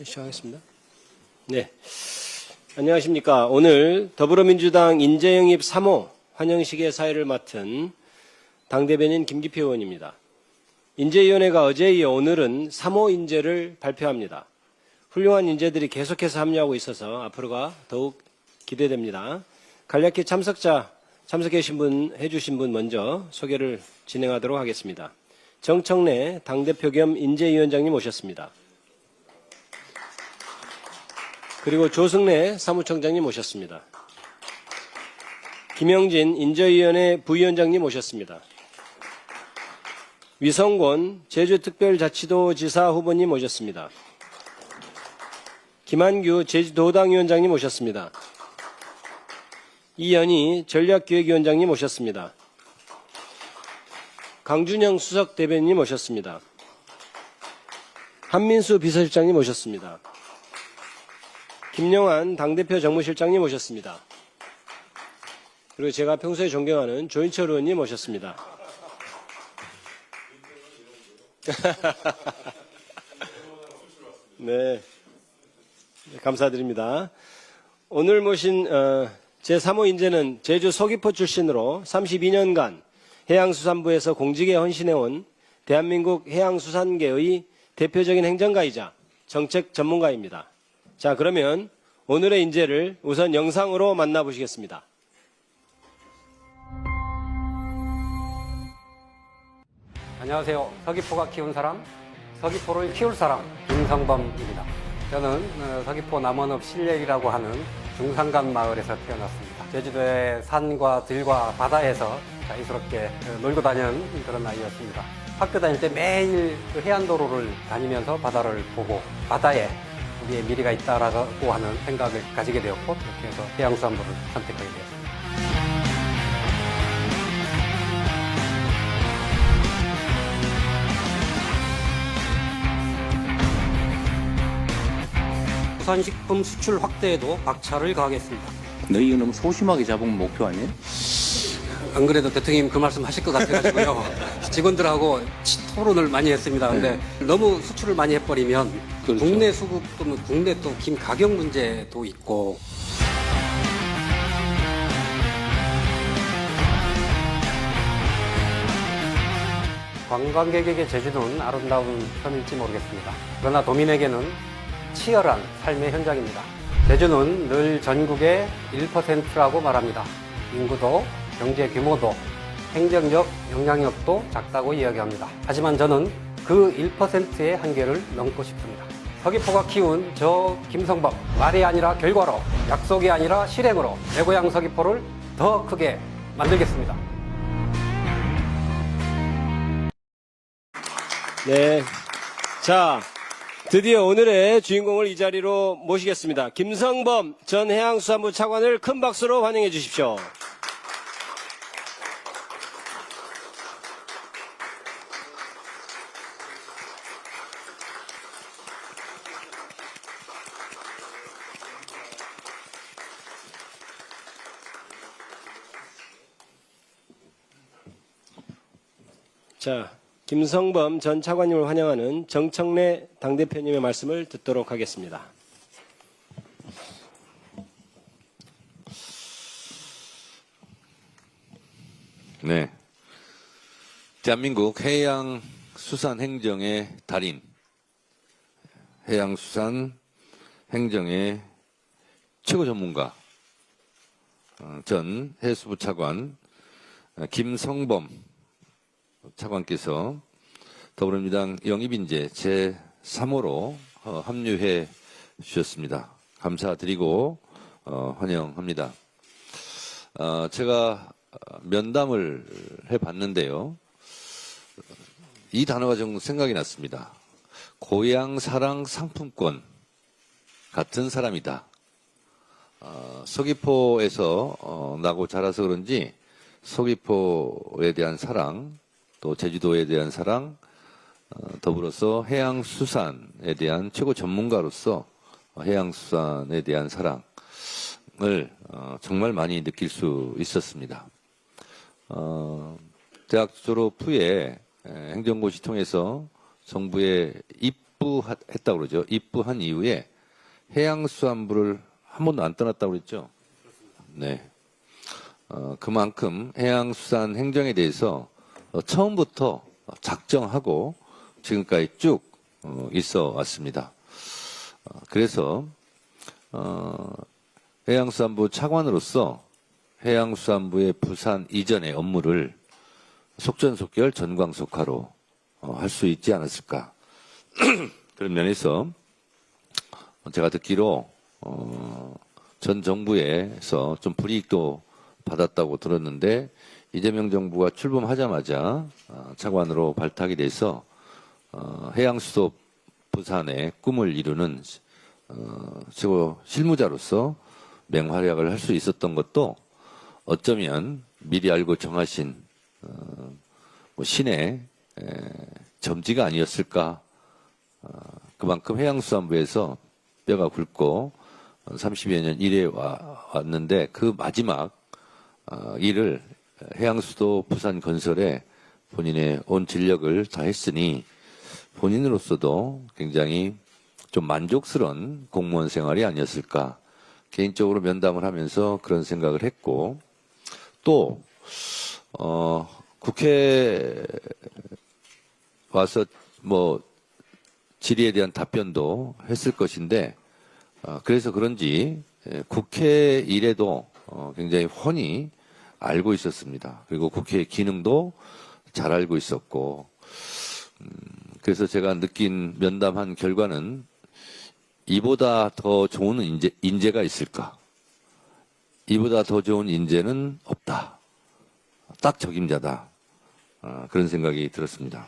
시작하겠습니다. 네. 안녕하십니까. 오늘 더불어민주당 인재영입 3호 환영식의 사회를 맡은 당대변인 김기표 의원입니다. 인재위원회가 어제에 이어 오늘은 3호 인재를 발표합니다. 훌륭한 인재들이 계속해서 합류하고 있어서 앞으로가 더욱 기대됩니다. 간략히 참석해 주신 분 먼저 소개를 진행하도록 하겠습니다. 정청래 당대표 겸 인재위원장님 오셨습니다. 그리고 조승래 사무총장님 오셨습니다. 김영진 인재위원회 부위원장님 오셨습니다. 위성권 제주특별자치도지사 후보님 오셨습니다. 김한규 제주도당 위원장님 오셨습니다. 이연희 전략기획위원장님 오셨습니다. 강준영 수석대변인님 오셨습니다. 한민수 비서실장님 오셨습니다. 김영환 당대표 정무실장님 오셨습니다. 그리고 제가 평소에 존경하는 조인철 의원님 오셨습니다. 네, 감사드립니다. 오늘 모신 제3호 인재는 제주 서귀포 출신으로 32년간 해양수산부에서 공직에 헌신해온 대한민국 해양수산계의 대표적인 행정가이자 정책 전문가입니다. 자, 그러면 오늘의 인재를 우선 영상으로 만나보시겠습니다. 안녕하세요. 서귀포가 키운 사람, 서귀포를 키울 사람 김성범입니다. 저는 서귀포 남원읍 신례이라고 하는 중산간 마을에서 태어났습니다. 제주도의 산과 들과 바다에서 자유스럽게 놀고 다니는 그런 아이였습니다. 학교 다닐 때 매일 그 해안도로를 다니면서 바다를 보고 바다에 우리의 미래가 있다라고 하는 생각을 가지게 되었고 그렇게 해서 해양수산부를 선택하게 되었습니다. 수산식품 수출 확대에도 박차를 가하겠습니다. 너희 이거 너무 소심하게 잡은 목표 아니에요? 안 그래도 대통령님 그 말씀 하실 것 같아가지고요. 직원들하고 토론을 많이 했습니다. 근데 너무 수출을 많이 해버리면 그렇죠. 국내 수급 또는 국내 또 김 가격 문제도 있고 관광객에게 제주도는 아름다운 섬일지 모르겠습니다. 그러나 도민에게는 치열한 삶의 현장입니다. 제주는 늘 전국의 1%라고 말합니다. 인구도 경제 규모도 행정적 영향력도 작다고 이야기합니다. 하지만 저는 그 1%의 한계를 넘고 싶습니다. 서귀포가 키운 저 김성범, 말이 아니라 결과로, 약속이 아니라 실행으로 내 고향 서귀포를 더 크게 만들겠습니다. 네. 자, 드디어 오늘의 주인공을 이 자리로 모시겠습니다. 김성범 전 해양수산부 차관을 큰 박수로 환영해 주십시오. 자, 김성범 전 차관님을 환영하는 정청래 당대표님의 말씀을 듣도록 하겠습니다. 네. 대한민국 해양수산 행정의 달인, 해양수산 행정의 최고 전문가, 전 해수부 차관 김성범 차관께서 더불어민주당 영입인재 제3호로 합류해 주셨습니다. 감사드리고 환영합니다. 제가 면담을 해봤는데요. 이 단어가 좀 생각이 났습니다. 고향사랑 상품권 같은 사람이다. 서귀포에서 나고 자라서 그런지 서귀포에 대한 사랑, 또 제주도에 대한 사랑, 더불어서 해양수산에 대한 최고 전문가로서 해양수산에 대한 사랑을 정말 많이 느낄 수 있었습니다. 대학 졸업 후에 행정고시 통해서 정부의 입부했다고 그러죠. 입부한 이후에 해양수산부를 한 번도 안 떠났다고 그랬죠. 네. 그만큼 해양수산 행정에 대해서 처음부터 작정하고 지금까지 쭉 있어 왔습니다. 그래서 해양수산부 차관으로서 해양수산부의 부산 이전의 업무를 속전속결 전광속화로 할 수 있지 않았을까. 그런 면에서 제가 듣기로 전 정부에서 좀 불이익도 받았다고 들었는데 이재명 정부가 출범하자마자 차관으로 발탁이 돼서 해양수도 부산의 꿈을 이루는 최고 실무자로서 맹활약을 할 수 있었던 것도 어쩌면 미리 알고 정하신 신의 점지가 아니었을까. 그만큼 해양수산부에서 뼈가 굵고 30여 년 일해 왔는데 그 마지막 일을 해양수도 부산 건설에 본인의 온 진력을 다했으니 본인으로서도 굉장히 좀 만족스러운 공무원 생활이 아니었을까. 개인적으로 면담을 하면서 그런 생각을 했고 또 국회 와서 뭐 질의에 대한 답변도 했을 것인데 그래서 그런지 국회 일에도 굉장히 훤히 알고 있었습니다. 그리고 국회의 기능도 잘 알고 있었고 그래서 제가 느낀 면담한 결과는 이보다 더 좋은 인재가 있을까? 이보다 더 좋은 인재는 없다. 딱 적임자다. 그런 생각이 들었습니다.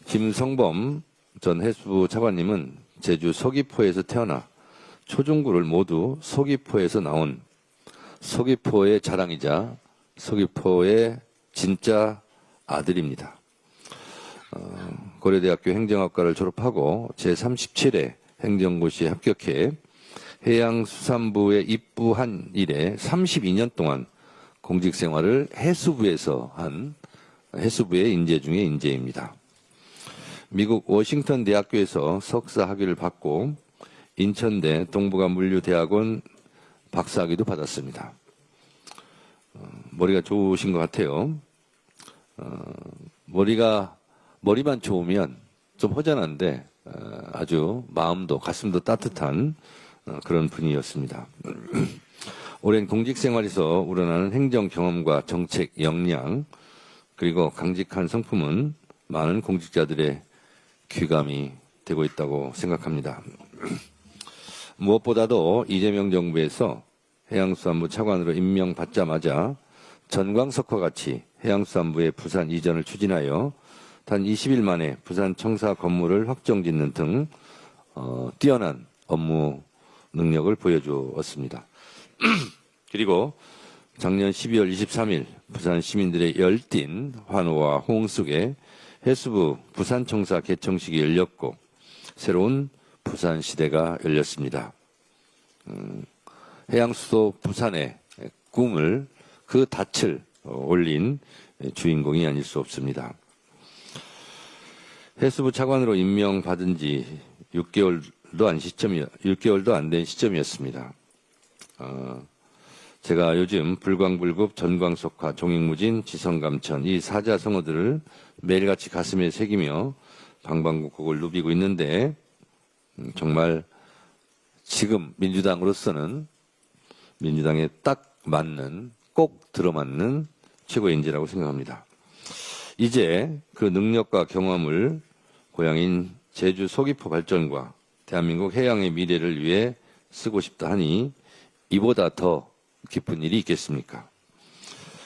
김성범 전 해수부 차관님은 제주 서귀포에서 태어나 초중고를 모두 서귀포에서 나온 서귀포의 자랑이자 서귀포의 진짜 아들입니다. 고려대학교 행정학과를 졸업하고 제37회 행정고시에 합격해 해양수산부에 입부한 이래 32년 동안 공직생활을 해수부에서 한 해수부의 인재 중에 인재입니다. 미국 워싱턴 대학교에서 석사 학위를 받고 인천대 동북아물류대학원 박사학위도 받았습니다. 머리가 좋으신 것 같아요. 머리만 좋으면 좀 허전한데 아주 마음도 가슴도 따뜻한 그런 분이었습니다. 오랜 공직생활에서 우러나는 행정 경험과 정책 역량 그리고 강직한 성품은 많은 공직자들의 귀감이 되고 있다고 생각합니다. 무엇보다도 이재명 정부에서 해양수산부 차관으로 임명받자마자 전광석과 같이 해양수산부의 부산 이전을 추진하여 단 20일 만에 부산 청사 건물을 확정짓는 등 뛰어난 업무 능력을 보여주었습니다. 그리고 작년 12월 23일 부산 시민들의 열띤 환호와 호응 속에 해수부 부산청사 개청식이 열렸고 새로운 부산 시대가 열렸습니다. 해양수도 부산의 꿈을 그 닻을 올린 주인공이 아닐 수 없습니다. 해수부 차관으로 임명받은 지 6개월도 안 된 시점이었습니다. 제가 요즘 불광불급, 전광석화, 종익무진, 지성감천 이 사자성어들을 매일같이 가슴에 새기며 방방곡곡을 누비고 있는데 정말 지금 민주당으로서는 민주당에 딱 맞는 꼭 들어맞는 최고의 인재라고 생각합니다. 이제 그 능력과 경험을 고향인 제주 서귀포 발전과 대한민국 해양의 미래를 위해 쓰고 싶다 하니 이보다 더 기쁜 일이 있겠습니까?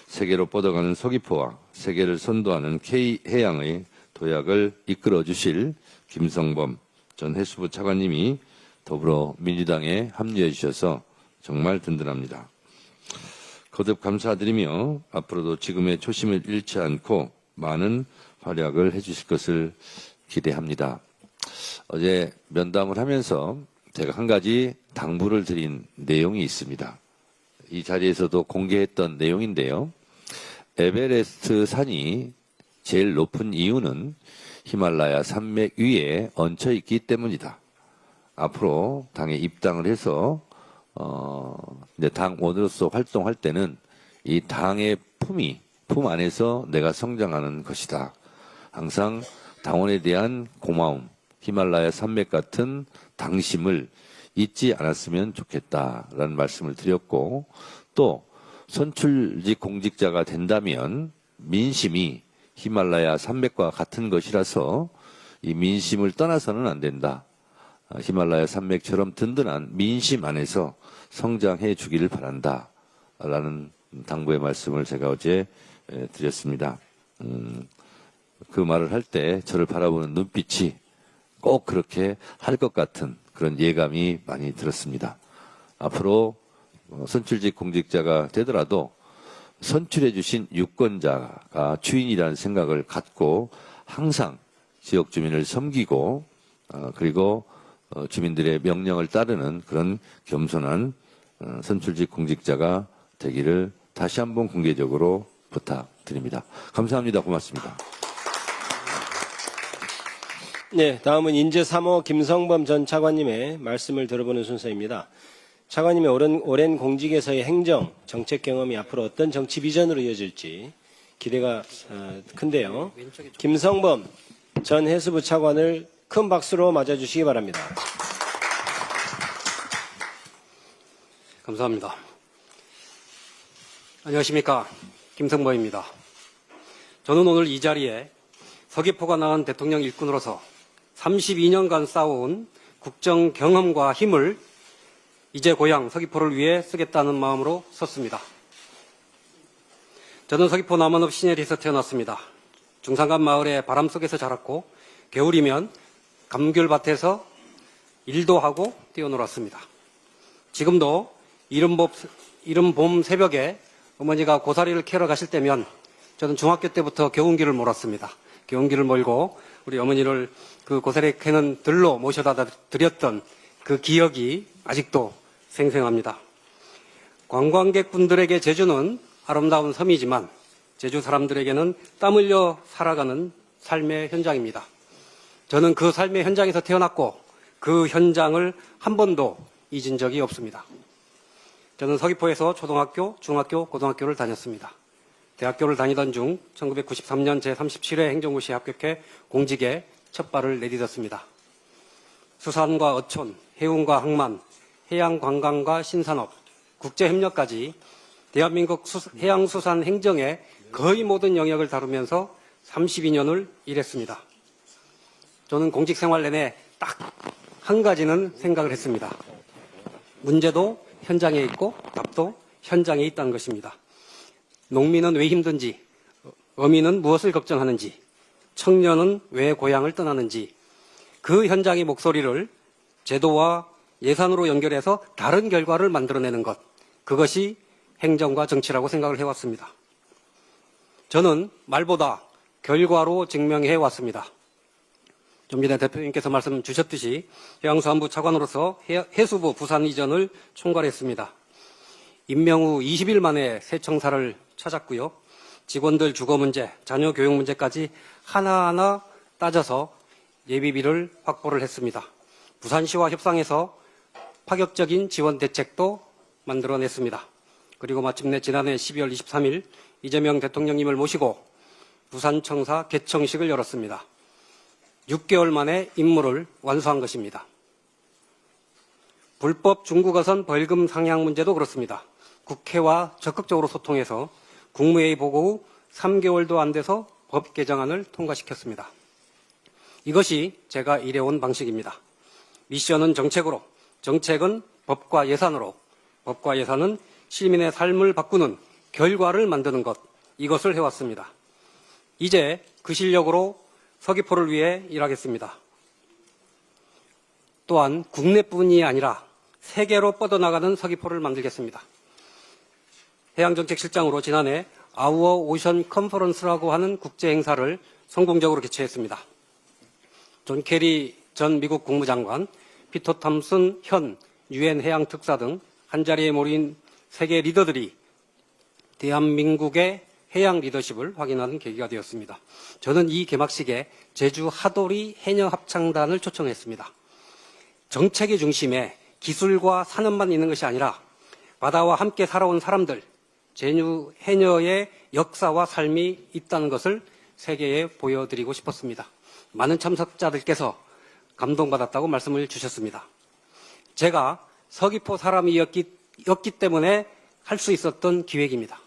세계로 뻗어가는 서귀포와 세계를 선도하는 K해양의 도약을 이끌어 주실 김성범 전 해수부 차관님이 더불어민주당에 합류해 주셔서 정말 든든합니다. 거듭 감사드리며 앞으로도 지금의 초심을 잃지 않고 많은 활약을 해 주실 것을 기대합니다. 어제 면담을 하면서 제가 한 가지 당부를 드린 내용이 있습니다. 이 자리에서도 공개했던 내용인데요. 에베레스트 산이 제일 높은 이유는 히말라야 산맥 위에 얹혀 있기 때문이다. 앞으로 당에 입당을 해서 이제 당원으로서 활동할 때는 이 당의 품 안에서 내가 성장하는 것이다. 항상 당원에 대한 고마움, 히말라야 산맥 같은 당심을 잊지 않았으면 좋겠다라는 말씀을 드렸고, 또 선출직 공직자가 된다면 민심이 히말라야 산맥과 같은 것이라서 이 민심을 떠나서는 안 된다. 히말라야 산맥처럼 든든한 민심 안에서 성장해 주기를 바란다. 라는 당부의 말씀을 제가 어제 드렸습니다. 그 말을 할 때 저를 바라보는 눈빛이 꼭 그렇게 할 것 같은 그런 예감이 많이 들었습니다. 앞으로 선출직 공직자가 되더라도 선출해 주신 유권자가 주인이라는 생각을 갖고 항상 지역 주민을 섬기고 그리고 주민들의 명령을 따르는 그런 겸손한 선출직 공직자가 되기를 다시 한번 공개적으로 부탁드립니다. 감사합니다. 고맙습니다. 네, 다음은 인제 3호 김성범 전 차관님의 말씀을 들어보는 순서입니다. 차관님의 오랜 공직에서의 행정, 정책 경험이 앞으로 어떤 정치 비전으로 이어질지 기대가 큰데요. 김성범 전 해수부 차관을 큰 박수로 맞아주시기 바랍니다. 감사합니다. 안녕하십니까. 김성범입니다. 저는 오늘 이 자리에 서귀포가 낳은 대통령 일꾼으로서 32년간 쌓아온 국정 경험과 힘을 이제 고향 서귀포를 위해 쓰겠다는 마음으로 섰습니다. 저는 서귀포 남원읍 신예리에서 태어났습니다. 중산간 마을의 바람 속에서 자랐고 겨울이면 감귤밭에서 일도 하고 뛰어놀았습니다. 지금도 이른 봄 새벽에 어머니가 고사리를 캐러 가실 때면 저는 중학교 때부터 경운기를 몰았습니다. 경운기를 몰고 우리 어머니를 그 고사리 캐는 들로 모셔다 드렸던 그 기억이 아직도 생생합니다. 관광객분들에게 제주는 아름다운 섬이지만 제주 사람들에게는 땀 흘려 살아가는 삶의 현장입니다. 저는 그 삶의 현장에서 태어났고 그 현장을 한 번도 잊은 적이 없습니다. 저는 서귀포에서 초등학교, 중학교, 고등학교를 다녔습니다. 대학교를 다니던 중 1993년 제37회 행정고시에 합격해 공직에 첫 발을 내딛었습니다. 수산과 어촌, 해운과 항만, 해양관광과 신산업, 국제협력까지 대한민국 해양수산 행정의 거의 모든 영역을 다루면서 32년을 일했습니다. 저는 공직 생활 내내 딱 한 가지는 생각을 했습니다. 문제도 현장에 있고 답도 현장에 있다는 것입니다. 농민은 왜 힘든지, 어민은 무엇을 걱정하는지, 청년은 왜 고향을 떠나는지 그 현장의 목소리를 제도와 예산으로 연결해서 다른 결과를 만들어내는 것, 그것이 행정과 정치라고 생각을 해왔습니다. 저는 말보다 결과로 증명해 왔습니다. 좀 전에 대표님께서 말씀 주셨듯이 해양수산부 차관으로서 해수부 부산 이전을 총괄했습니다. 임명 후 20일 만에 새 청사를 찾았고요. 직원들 주거 문제, 자녀 교육 문제까지 하나하나 따져서 예비비를 확보를 했습니다. 부산시와 협상해서 파격적인 지원 대책도 만들어냈습니다. 그리고 마침내 지난해 12월 23일 이재명 대통령님을 모시고 부산청사 개청식을 열었습니다. 6개월 만에 임무를 완수한 것입니다. 불법 중국어선 벌금 상향 문제도 그렇습니다. 국회와 적극적으로 소통해서 국무회의 보고 후 3개월도 안 돼서 법 개정안을 통과시켰습니다. 이것이 제가 일해온 방식입니다. 미션은 정책으로, 정책은 법과 예산으로, 법과 예산은 시민의 삶을 바꾸는 결과를 만드는 것, 이것을 해왔습니다. 이제 그 실력으로 서귀포를 위해 일하겠습니다. 또한 국내뿐이 아니라 세계로 뻗어나가는 서귀포를 만들겠습니다. 해양정책실장으로 지난해 아우어 오션 컨퍼런스라고 하는 국제행사를 성공적으로 개최했습니다. 존 케리 전 미국 국무장관, 피터 탐슨 현 유엔 해양특사 등 한자리에 모인 세계 리더들이 대한민국의 해양 리더십을 확인하는 계기가 되었습니다. 저는 이 개막식에 제주 하도리 해녀 합창단을 초청했습니다. 정책의 중심에 기술과 산업만 있는 것이 아니라 바다와 함께 살아온 사람들, 제주 해녀의 역사와 삶이 있다는 것을 세계에 보여드리고 싶었습니다. 많은 참석자들께서 감동받았다고 말씀을 주셨습니다. 제가 서귀포 사람이었기 때문에 할 수 있었던 기획입니다.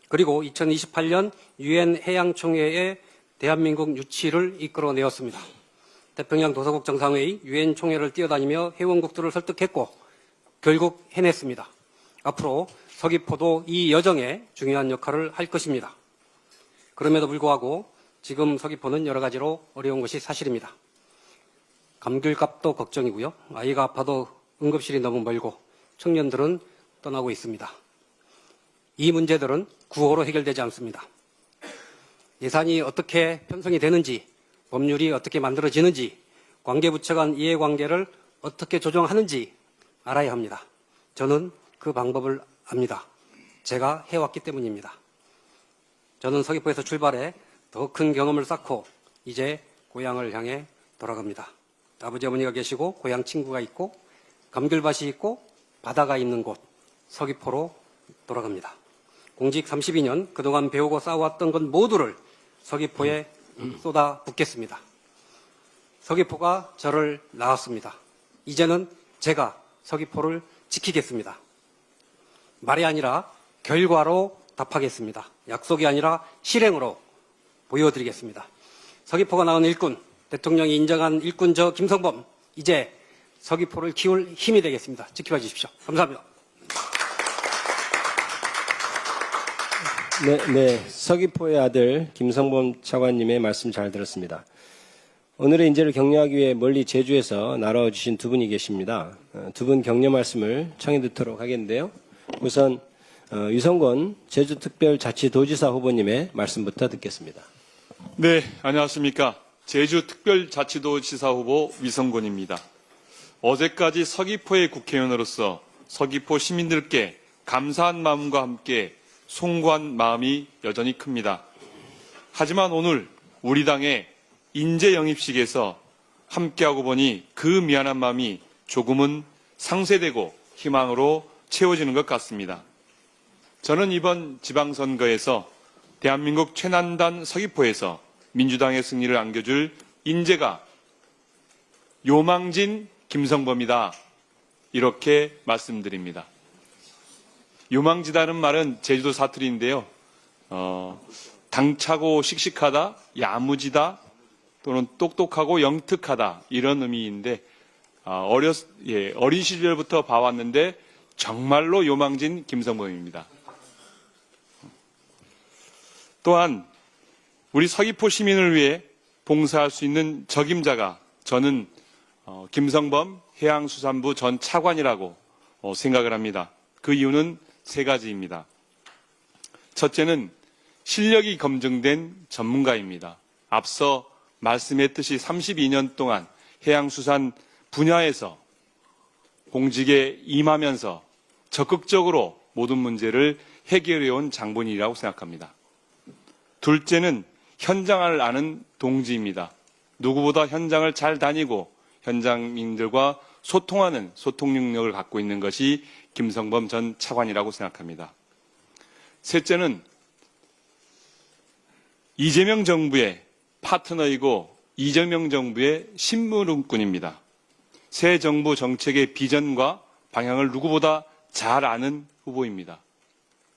그리고 2028년 유엔 해양총회의 대한민국 유치를 이끌어내었습니다. 태평양 도서국 정상회의, 유엔 총회를 뛰어다니며 회원국들을 설득했고 결국 해냈습니다. 앞으로 서귀포도 이 여정에 중요한 역할을 할 것입니다. 그럼에도 불구하고 지금 서귀포는 여러 가지로 어려운 것이 사실입니다. 감귤값도 걱정이고요. 아이가 아파도 응급실이 너무 멀고 청년들은 떠나고 있습니다. 이 문제들은 구호로 해결되지 않습니다. 예산이 어떻게 편성이 되는지, 법률이 어떻게 만들어지는지, 관계부처 간 이해관계를 어떻게 조정하는지 알아야 합니다. 저는 그 방법을 압니다. 제가 해왔기 때문입니다. 저는 서귀포에서 출발해 더 큰 경험을 쌓고 이제 고향을 향해 돌아갑니다. 아버지 어머니가 계시고 고향 친구가 있고 감귤밭이 있고 바다가 있는 곳 서귀포로 돌아갑니다. 공직 32년 그동안 배우고 쌓아왔던 것 모두를 서귀포에 쏟아붓겠습니다. 서귀포가 저를 낳았습니다. 이제는 제가 서귀포를 지키겠습니다. 말이 아니라 결과로 답하겠습니다. 약속이 아니라 실행으로 보여드리겠습니다. 서귀포가 낳은 일꾼, 대통령이 인정한 일꾼 저 김성범, 이제 서귀포를 키울 힘이 되겠습니다. 지켜봐 주십시오. 감사합니다. 네, 서귀포의 아들 김성범 차관님의 말씀 잘 들었습니다. 오늘의 인재를 격려하기 위해 멀리 제주에서 날아와 주신 두 분이 계십니다. 두 분 격려 말씀을 청해 듣도록 하겠는데요. 우선 유성권 제주특별자치도지사 후보님의 말씀부터 듣겠습니다. 네, 안녕하십니까. 제주특별자치도지사 후보 위성권입니다. 어제까지 서귀포의 국회의원으로서 서귀포 시민들께 감사한 마음과 함께 송구한 마음이 여전히 큽니다. 하지만 오늘 우리 당의 인재 영입식에서 함께하고 보니 그 미안한 마음이 조금은 상쇄되고 희망으로 채워지는 것 같습니다. 저는 이번 지방선거에서 대한민국 최난단 서귀포에서 민주당의 승리를 안겨줄 인재가 요망진 김성범이다. 이렇게 말씀드립니다. 요망지다는 말은 제주도 사투리인데요. 당차고 씩씩하다, 야무지다, 또는 똑똑하고 영특하다 이런 의미인데 어린 시절부터 봐왔는데 정말로 요망진 김성범입니다. 또한 우리 서귀포 시민을 위해 봉사할 수 있는 적임자가 저는 김성범 해양수산부 전 차관이라고 생각을 합니다. 그 이유는 세 가지입니다. 첫째는 실력이 검증된 전문가입니다. 앞서 말씀했듯이 32년 동안 해양수산 분야에서 공직에 임하면서 적극적으로 모든 문제를 해결해온 장본인이라고 생각합니다. 둘째는 현장을 아는 동지입니다. 누구보다 현장을 잘 다니고 현장민들과 소통하는 소통 능력을 갖고 있는 것이 김성범 전 차관이라고 생각합니다. 셋째는 이재명 정부의 파트너이고 이재명 정부의 신무름꾼입니다. 새 정부 정책의 비전과 방향을 누구보다 잘 아는 후보입니다.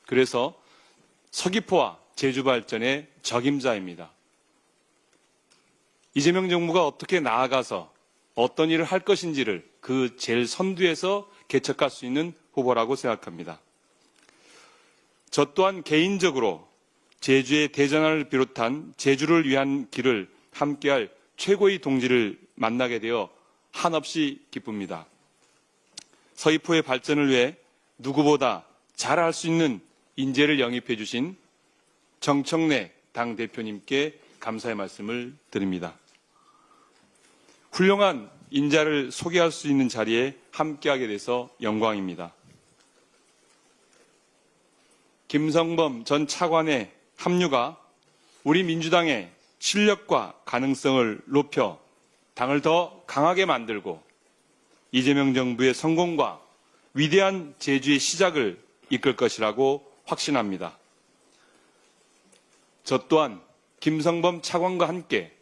그래서 서귀포와 제주 발전의 적임자입니다. 이재명 정부가 어떻게 나아가서 어떤 일을 할 것인지를 그 제일 선두에서 개척할 수 있는 후보라고 생각합니다. 저 또한 개인적으로 제주의 대전을 비롯한 제주를 위한 길을 함께할 최고의 동지를 만나게 되어 한없이 기쁩니다. 서귀포의 발전을 위해 누구보다 잘할 수 있는 인재를 영입해 주신 정청래 당대표님께 감사의 말씀을 드립니다. 훌륭한 인재를 소개할 수 있는 자리에 함께하게 돼서 영광입니다. 김성범 전 차관의 합류가 우리 민주당의 실력과 가능성을 높여 당을 더 강하게 만들고 이재명 정부의 성공과 위대한 제주의 시작을 이끌 것이라고 확신합니다. 저 또한 김성범 차관과 함께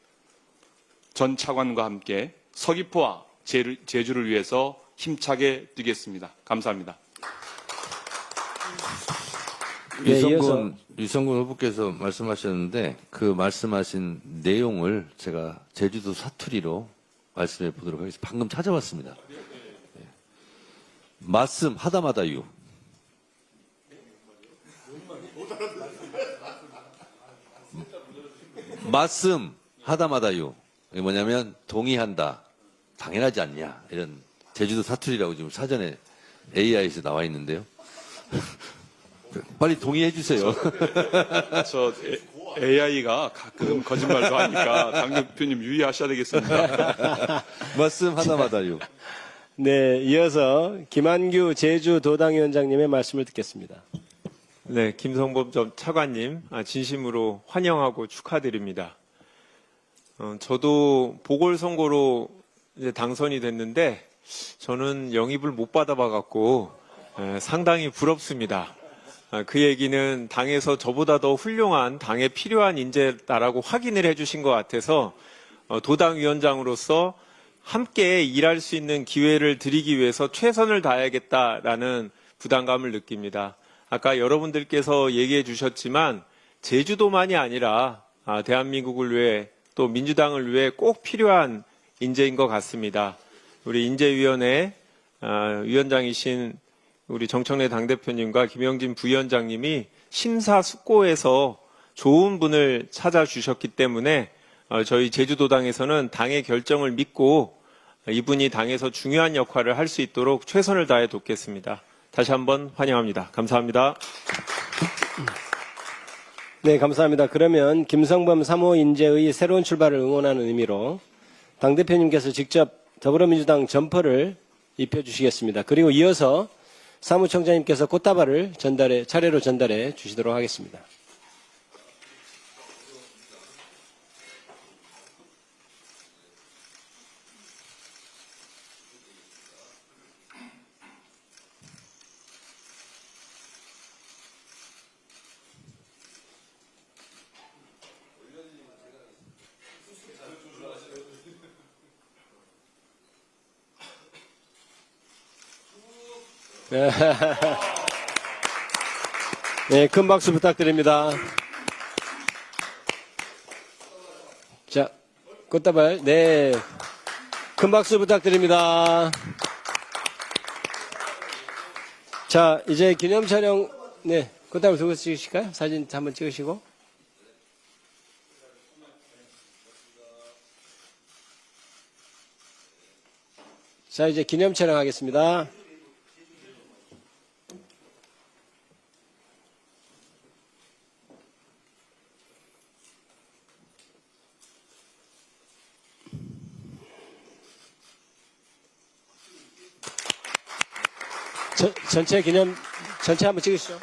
전 차관과 함께 서귀포와 제주를 위해서 힘차게 뛰겠습니다. 감사합니다. 네, 유성군 후보께서 말씀하셨는데 그 말씀하신 내용을 제가 제주도 사투리로 말씀해 보도록 하겠습니다. 방금 찾아봤습니다. 네. 말씀 하다마다유. 말씀 하다마다유. 이게 뭐냐면 동의한다. 당연하지 않냐. 이런 제주도 사투리라고 지금 사전에 AI에서 나와 있는데요. 빨리 동의해 주세요. 저 AI가 가끔 거짓말도 하니까 당 대표님 유의하셔야 되겠습니다. 말씀 하다마다요. 네, 이어서 김한규 제주도당위원장님의 말씀을 듣겠습니다. 네, 김성범 전 차관님 진심으로 환영하고 축하드립니다. 저도 보궐선거로 이제 당선이 됐는데 저는 영입을 못 받아봐갖고 상당히 부럽습니다. 그 얘기는 당에서 저보다 더 훌륭한 당에 필요한 인재다라고 확인을 해주신 것 같아서 도당위원장으로서 함께 일할 수 있는 기회를 드리기 위해서 최선을 다해야겠다라는 부담감을 느낍니다. 아까 여러분들께서 얘기해 주셨지만 제주도만이 아니라 대한민국을 위해 또 민주당을 위해 꼭 필요한 인재인 것 같습니다. 우리 인재위원회 위원장이신 우리 정청래 당대표님과 김영진 부위원장님이 심사숙고해서 좋은 분을 찾아주셨기 때문에 저희 제주도당에서는 당의 결정을 믿고 이분이 당에서 중요한 역할을 할 수 있도록 최선을 다해 돕겠습니다. 다시 한번 환영합니다. 감사합니다. 네, 감사합니다. 그러면 김성범 3호 인재의 새로운 출발을 응원하는 의미로 당대표님께서 직접 더불어민주당 점퍼를 입혀주시겠습니다. 그리고 이어서 사무총장님께서 꽃다발을 차례로 전달해 주시도록 하겠습니다. 네, 큰 박수 부탁드립니다. 자, 꽃다발, 네, 큰 박수 부탁드립니다. 자, 이제 기념 촬영, 네, 꽃다발 들고 찍으실까요? 사진 한번 찍으시고. 자, 이제 기념 촬영하겠습니다. 전체 한번 찍으시죠.